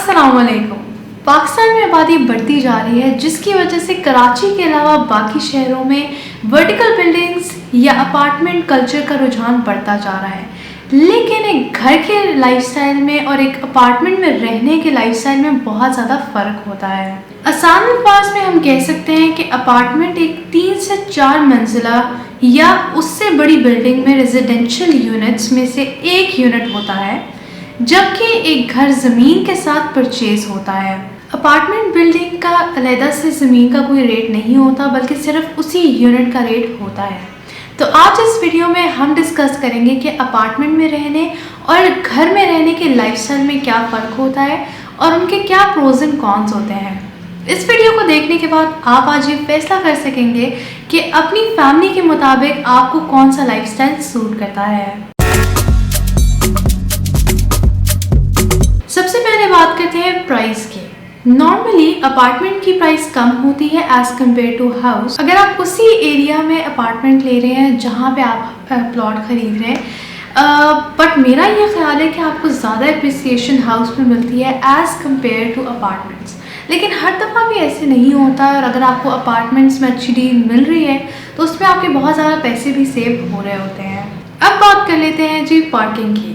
अस्सलामुअलैकुम। पाकिस्तान में आबादी बढ़ती जा रही है, जिसकी वजह से कराची के अलावा बाकी शहरों में वर्टिकल बिल्डिंग्स या अपार्टमेंट कल्चर का रुझान बढ़ता जा रहा है। लेकिन एक घर के लाइफस्टाइल में और एक अपार्टमेंट में रहने के लाइफस्टाइल में बहुत ज़्यादा फ़र्क होता है। आसान अल्फाज में हम कह सकते हैं कि अपार्टमेंट एक 3 से 4 मंजिला या उससे बड़ी बिल्डिंग में रेजिडेंशियल यूनिट्स में से एक यूनिट होता है, जबकि एक घर ज़मीन के साथ परचेज होता है। अपार्टमेंट बिल्डिंग का अलहदा से ज़मीन का कोई रेट नहीं होता, बल्कि सिर्फ उसी यूनिट का रेट होता है। तो आज इस वीडियो में हम डिस्कस करेंगे कि अपार्टमेंट में रहने और घर में रहने के लाइफस्टाइल में क्या फ़र्क होता है और उनके क्या प्रोज एंड कॉन्स होते हैं। इस वीडियो को देखने के बाद आप आज ये फैसला कर सकेंगे कि अपनी फैमिली के मुताबिक आपको कौन सा लाइफस्टाइल सूट करता है। सबसे पहले बात करते हैं प्राइस की। नॉर्मली अपार्टमेंट की प्राइस कम होती है एज कम्पेयर टू हाउस। अगर आप उसी एरिया में अपार्टमेंट ले रहे हैं जहाँ पे आप प्लॉट खरीद रहे हैं, बट मेरा ये ख्याल है कि आपको ज़्यादा अप्रिसिएशन हाउस में मिलती है एज़ कम्पेयर टू अपार्टमेंट्स। लेकिन हर दफ़ा भी ऐसे नहीं होता है, और अगर आपको अपार्टमेंट्स में अच्छी डील मिल रही है तो उसमें आपके बहुत ज़्यादा पैसे भी सेव हो रहे होते हैं। अब बात कर लेते हैं जी पार्किंग की।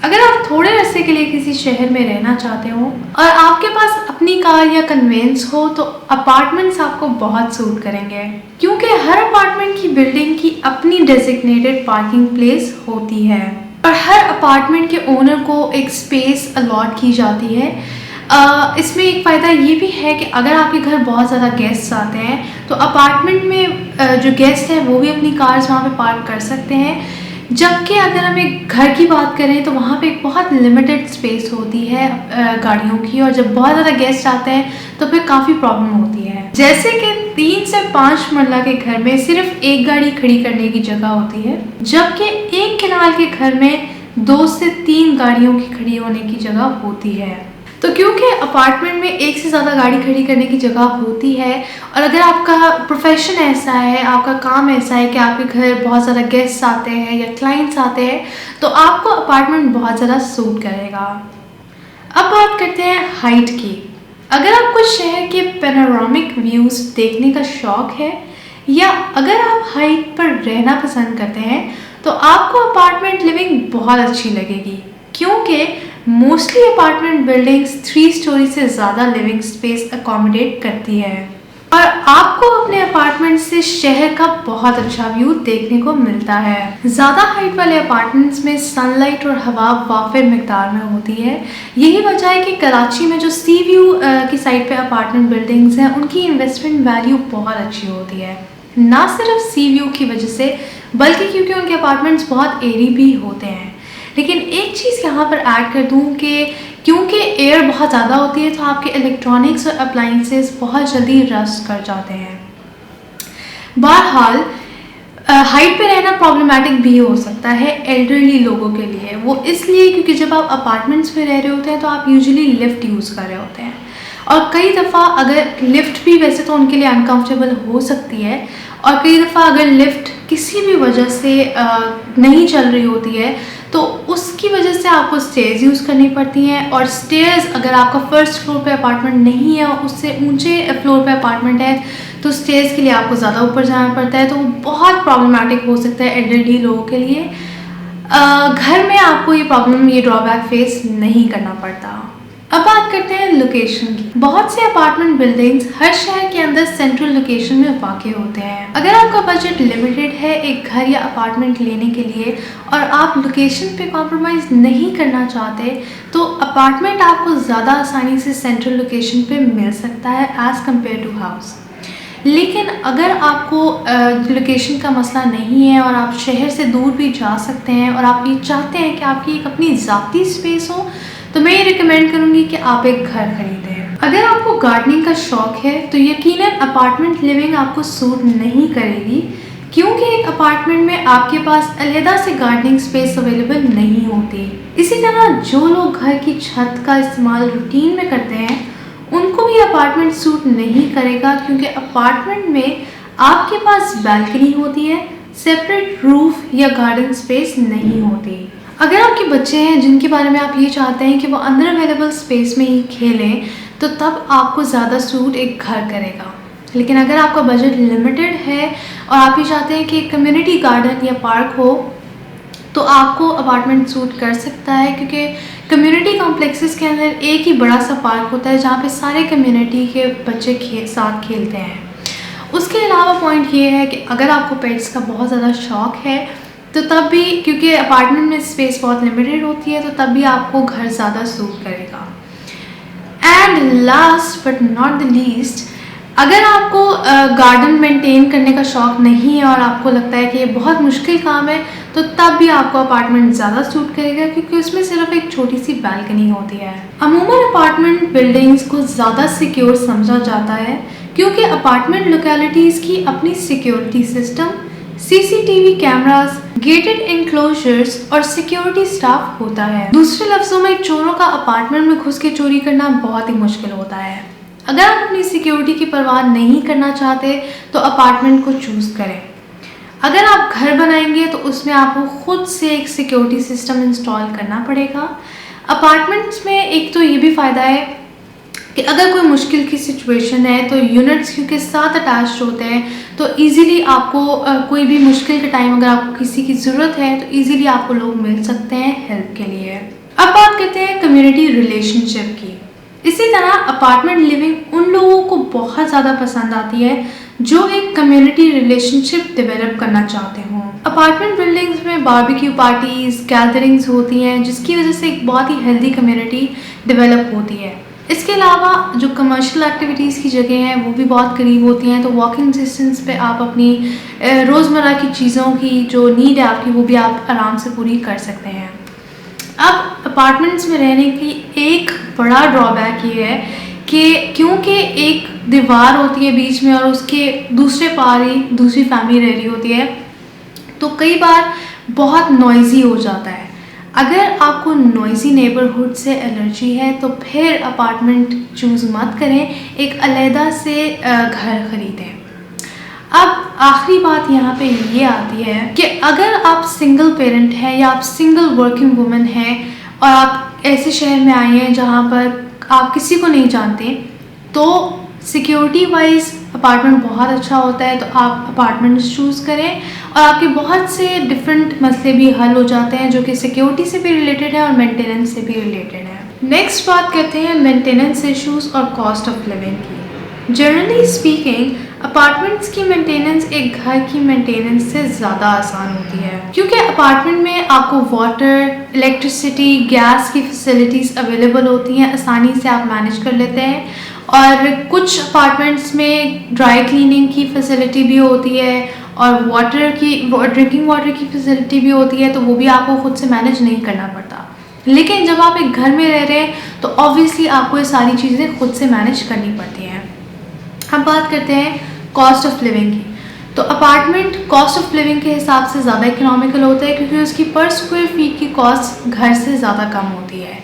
अगर आप थोड़े अरसे के लिए किसी शहर में रहना चाहते हो और आपके पास अपनी कार या कन्वेंस हो, तो अपार्टमेंट्स आपको बहुत सूट करेंगे, क्योंकि हर अपार्टमेंट की बिल्डिंग की अपनी डेजिग्नेटेड पार्किंग प्लेस होती है और हर अपार्टमेंट के ओनर को एक स्पेस अलॉट की जाती है। इसमें एक फ़ायदा ये भी है कि अगर आपके घर बहुत ज़्यादा गेस्ट्स आते हैं तो अपार्टमेंट में जो गेस्ट हैं वो भी अपनी कार्स वहाँ पे पार्क कर सकते हैं, जबकि अगर हम एक घर की बात करें तो वहाँ पे एक बहुत लिमिटेड स्पेस होती है गाड़ियों की, और जब बहुत ज़्यादा गेस्ट आते हैं तो फिर काफ़ी प्रॉब्लम होती है। जैसे कि 3 से 5 मंजिला के घर में सिर्फ एक गाड़ी खड़ी करने की जगह होती है, जबकि एक कनाल के घर में 2 से 3 गाड़ियों की खड़ी होने की जगह होती है। तो क्योंकि अपार्टमेंट में एक से ज़्यादा गाड़ी खड़ी करने की जगह होती है, और अगर आपका प्रोफेशन ऐसा है, आपका काम ऐसा है कि आपके घर बहुत ज़्यादा गेस्ट्स आते हैं या क्लाइंट्स आते हैं, तो आपको अपार्टमेंट बहुत ज़्यादा सूट करेगा। अब बात करते हैं हाइट की। अगर आपको शहर के पैनोरामिक व्यूज़ देखने का शौक़ है, या अगर आप हाइट पर रहना पसंद करते हैं, तो आपको अपार्टमेंट लिविंग बहुत अच्छी लगेगी, क्योंकि मोस्टली अपार्टमेंट बिल्डिंग्स 3 स्टोरी से ज़्यादा लिविंग स्पेस अकोमोडेट करती है, और आपको अपने अपार्टमेंट से शहर का बहुत अच्छा व्यू देखने को मिलता है। ज़्यादा हाइट वाले अपार्टमेंट्स में सनलाइट और हवा वाफिर मिकदार में होती है। यही वजह है कि कराची में जो सी व्यू की साइड पे अपार्टमेंट बिल्डिंग्स हैं, उनकी इन्वेस्टमेंट वैल्यू बहुत अच्छी होती है, ना सिर्फ सी व्यू की वजह से, बल्कि क्योंकि उनके अपार्टमेंट्स बहुत एयरी भी होते हैं। लेकिन एक चीज़ यहाँ पर ऐड कर दूँ कि क्योंकि एयर बहुत ज़्यादा होती है, तो आपके इलेक्ट्रॉनिक्स और अप्लाइंसेस बहुत जल्दी रस्ट कर जाते हैं। बहरहाल हाइट पे रहना प्रॉब्लमेटिक भी हो सकता है एल्डरली लोगों के लिए। वो इसलिए क्योंकि जब आप अपार्टमेंट्स में रह रहे होते हैं तो आप यूजुअली लिफ्ट यूज़ कर रहे होते हैं, और कई दफ़ा अगर लिफ्ट भी वैसे तो उनके लिए अनकम्फर्टेबल हो सकती है, और कई दफ़ा अगर लिफ्ट किसी भी वजह से नहीं चल रही होती है तो उसकी वजह से आपको स्टेयर्स यूज़ करनी पड़ती हैं। और स्टेयर्स, अगर आपका फर्स्ट फ्लोर पे अपार्टमेंट नहीं है और उससे ऊंचे फ्लोर पे अपार्टमेंट है, तो स्टेयर्स के लिए आपको ज़्यादा ऊपर जाना पड़ता है, तो वो बहुत प्रॉब्लमेटिक हो सकता है एल्डरली लोगों के लिए। घर में आपको ये प्रॉब्लम, ये ड्रॉबैक फेस नहीं करना पड़ता। अब बात करते हैं लोकेशन की। बहुत से अपार्टमेंट बिल्डिंग्स हर शहर के अंदर सेंट्रल लोकेशन में वाक़े होते हैं। अगर आपका बजट लिमिटेड है एक घर या अपार्टमेंट लेने के लिए और आप लोकेशन पे कॉम्प्रोमाइज़ नहीं करना चाहते, तो अपार्टमेंट आपको ज़्यादा आसानी से सेंट्रल लोकेशन पे मिल सकता है एज़ कम्पेयर टू हाउस। लेकिन अगर आपको लोकेशन का मसला नहीं है और आप शहर से दूर भी जा सकते हैं, और आप ये चाहते हैं कि आपकी एक अपनी ज़ाती स्पेस हो, तो मैं ये रिकमेंड करूँगी कि आप एक घर खरीदें। अगर आपको गार्डनिंग का शौक़ है तो यकीनन अपार्टमेंट लिविंग आपको सूट नहीं करेगी, क्योंकि एक अपार्टमेंट में आपके पास अलहदा से गार्डनिंग स्पेस अवेलेबल नहीं होती। इसी तरह जो लोग घर की छत का इस्तेमाल रूटीन में करते हैं, उनको भी अपार्टमेंट सूट नहीं करेगा, क्योंकि अपार्टमेंट में आपके पास बैल्कनी होती है, सेपरेट रूफ या गार्डन स्पेस नहीं होती। अगर आपके बच्चे हैं जिनके बारे में आप ये चाहते हैं कि वो अंडर अवेलेबल स्पेस में ही खेलें, तो तब आपको ज़्यादा सूट एक घर करेगा। लेकिन अगर आपका बजट लिमिटेड है और आप ये चाहते हैं कि एक कम्युनिटी गार्डन या पार्क हो, तो आपको अपार्टमेंट सूट कर सकता है, क्योंकि कम्युनिटी कॉम्प्लेक्सेस के अंदर एक ही बड़ा सा पार्क होता है जहाँ पे सारे कम्युनिटी के बच्चे साथ खेलते हैं। उसके अलावा पॉइंट ये है कि अगर आपको पेट्स का बहुत ज़्यादा शौक़ है तो तब भी, क्योंकि अपार्टमेंट में स्पेस बहुत लिमिटेड होती है, तो तब भी आपको घर ज़्यादा सूट करेगा। And last but not the least, अगर आपको गार्डन मेंटेन करने का शौक़ नहीं है और आपको लगता है कि ये बहुत मुश्किल काम है, तो तब भी आपको अपार्टमेंट ज़्यादा सूट करेगा, क्योंकि उसमें सिर्फ एक छोटी सी बालकनी होती है। अमूमन अपार्टमेंट बिल्डिंग्स को ज़्यादा सिक्योर समझा जाता है क्योंकि अपार्टमेंट लोकेलिटीज़ की अपनी security system, CCTV cameras, gated enclosures और सिक्योरिटी स्टाफ होता है। दूसरे लफ्जों में, चोरों का अपार्टमेंट में घुस के चोरी करना बहुत ही मुश्किल होता है। अगर आप अपनी सिक्योरिटी की परवाह नहीं करना चाहते तो अपार्टमेंट को चूज़ करें। अगर आप घर बनाएंगे तो उसमें आपको खुद से एक सिक्योरिटी सिस्टम इंस्टॉल करना पड़ेगा। अपार्टमेंट्स में एक तो ये भी फ़ायदा है कि अगर कोई मुश्किल की सिचुएशन है तो यूनिट्स क्योंकि साथ अटैच्ड होते हैं, तो इजीली आपको कोई भी मुश्किल के टाइम अगर आपको किसी की ज़रूरत है तो इजीली आपको लोग मिल सकते हैं हेल्प के लिए। अब बात करते हैं कम्युनिटी रिलेशनशिप की। इसी तरह अपार्टमेंट लिविंग उन लोगों को बहुत ज़्यादा पसंद आती है जो एक कम्युनिटी रिलेशनशिप डेवलप करना चाहते हों। अपार्टमेंट बिल्डिंग्स में बारबेक्यू पार्टीज़, गैदरिंग्स होती हैं, जिसकी वजह से एक बहुत ही हेल्दी कम्युनिटी डेवलप होती है। इसके अलावा जो कमर्शियल एक्टिविटीज़ की जगह हैं वो भी बहुत करीब होती हैं, तो वॉकिंग डिस्टेंस पे आप अपनी रोज़मर्रा की चीज़ों की जो नीड है आपकी, वो भी आप आराम से पूरी कर सकते हैं। अब अपार्टमेंट्स में रहने की एक बड़ा ड्रॉबैक ये है कि क्योंकि एक दीवार होती है बीच में और उसके दूसरे पार ही दूसरी फैमिली रह रही होती है, तो कई बार बहुत नॉइज़ी हो जाता है। अगर आपको नॉइज़ी नेबरहुड से एलर्जी है तो फिर अपार्टमेंट चूज़ मत करें, एक अलहदा से घर ख़रीदें। अब आखिरी बात यहाँ पे ये आती है कि अगर आप सिंगल पेरेंट हैं या आप सिंगल वर्किंग वुमन हैं और आप ऐसे शहर में आए हैं जहाँ पर आप किसी को नहीं जानते, तो सिक्योरिटी वाइज अपार्टमेंट बहुत अच्छा होता है, तो आप अपार्टमेंट चूज़ करें और आपके बहुत से डिफरेंट मसले भी हल हो जाते हैं जो कि सिक्योरिटी से भी रिलेटेड है और मेंटेनेंस से भी रिलेटेड है। नेक्स्ट बात करते हैं मेंटेनेंस इश्यूज और कॉस्ट ऑफ लिविंग की। जनरली स्पीकिंग, अपार्टमेंट्स की मेंटेनेंस एक घर की मेंटेनेंस से ज़्यादा आसान होती है, क्योंकि अपार्टमेंट में आपको वाटर, इलेक्ट्रिसिटी, गैस की फैसिलिटीज़ अवेलेबल होती हैं, आसानी से आप मैनेज कर लेते हैं। और कुछ अपार्टमेंट्स में ड्राई क्लीनिंग की फैसिलिटी भी होती है और ड्रिंकिंग वाटर की फैसिलिटी भी होती है, तो वो भी आपको खुद से मैनेज नहीं करना पड़ता। लेकिन जब आप एक घर में रह रहे हैं तो ऑब्वियसली आपको ये सारी चीज़ें खुद से मैनेज करनी पड़ती हैं। हम बात करते हैं कॉस्ट ऑफ लिविंग की। तो अपार्टमेंट कॉस्ट ऑफ लिविंग के हिसाब से ज़्यादा इकोनॉमिकल होता है, क्योंकि उसकी पर स्क्वायर फीट की कॉस्ट घर से ज़्यादा कम होती है।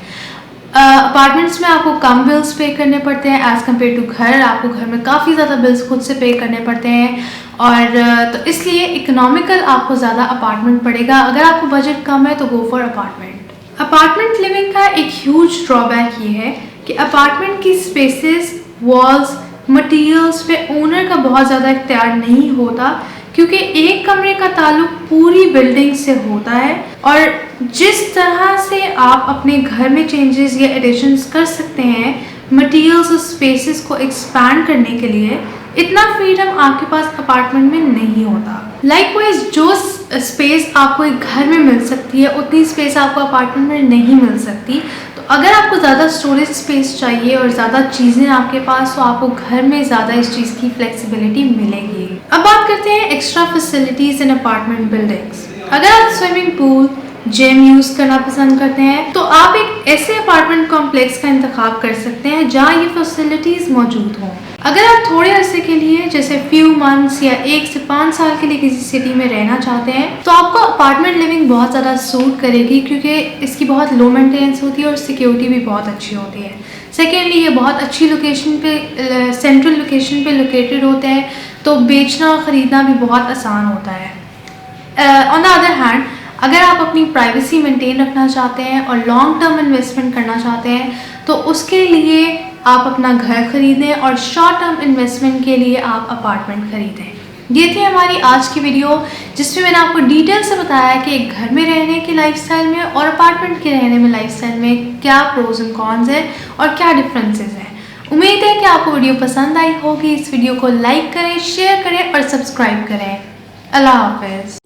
अपार्टमेंट्स में आपको कम बिल्स पे करने पड़ते हैं एज़ कम्पेयर टू घर। आपको घर में काफ़ी ज़्यादा बिल्स खुद से पे करने पड़ते हैं, और तो इसलिए इकोनॉमिकल आपको ज़्यादा अपार्टमेंट पड़ेगा। अगर आपको बजट कम है तो go for apartment. Apartment living का एक ह्यूज ड्रॉबैक ये है कि अपार्टमेंट की स्पेसेस, वॉल्स, मटीरियल्स पे ओनर का बहुत ज़्यादा इख्तियार नहीं होता, क्योंकि एक कमरे का ताल्लुक पूरी बिल्डिंग से होता है। और जिस तरह से आप अपने घर में चेंजेस या एडिशंस कर सकते हैं मटीरियल्स और स्पेसेस को एक्सपैंड करने के लिए, इतना फ्रीडम आपके पास अपार्टमेंट में नहीं होता। लाइकवाइज जो स्पेस आपको एक घर में मिल सकती है उतनी स्पेस आपको अपार्टमेंट में नहीं मिल सकती। तो अगर आपको ज़्यादा स्टोरेज स्पेस चाहिए और ज़्यादा चीज़ें आपके पास, तो आपको घर में ज़्यादा इस चीज़ की फ्लेक्सिबिलिटी मिलेगी। अब बात करते हैं extra facilities in apartment buildings. अगर आप स्विमिंग पूल, जिम यूज़ करना पसंद करते हैं तो आप एक ऐसे अपार्टमेंट कॉम्प्लेक्स का इंतखाब कर सकते हैं जहाँ ये फैसिलिटीज़ मौजूद हों। अगर आप थोड़े अरसे के लिए, जैसे फ्यू मंथ्स या 1 से 5 साल के लिए किसी सिटी में रहना चाहते हैं, तो आपको अपार्टमेंट लिविंग बहुत ज़्यादा सूट करेगी, क्योंकि इसकी बहुत लो मेंटेनेंस होती है और सिक्योरिटी भी बहुत अच्छी होती है। सेकेंडली, ये बहुत अच्छी लोकेशन पे, सेंट्रल लोकेशन पे लोकेटेड होते हैं, तो बेचना और ख़रीदना भी बहुत आसान होता है। ऑन द अदर हैंड, अगर आप अपनी प्राइवेसी मेंटेन रखना चाहते हैं और लॉन्ग टर्म इन्वेस्टमेंट करना चाहते हैं तो उसके लिए आप अपना घर खरीदें और शॉर्ट टर्म इन्वेस्टमेंट के लिए आप अपार्टमेंट खरीदें। ये थी हमारी आज की वीडियो जिसमें मैंने आपको डिटेल से बताया कि एक घर में रहने के लाइफस्टाइल में और अपार्टमेंट के रहने में लाइफस्टाइल में क्या प्रोज एंड कॉन्स हैं और क्या डिफरेंसेस हैं। उम्मीद है कि आपको वीडियो पसंद आई होगी। इस वीडियो को लाइक करें, शेयर करें और सब्सक्राइब करें। अल्लाह हाफ़िज़।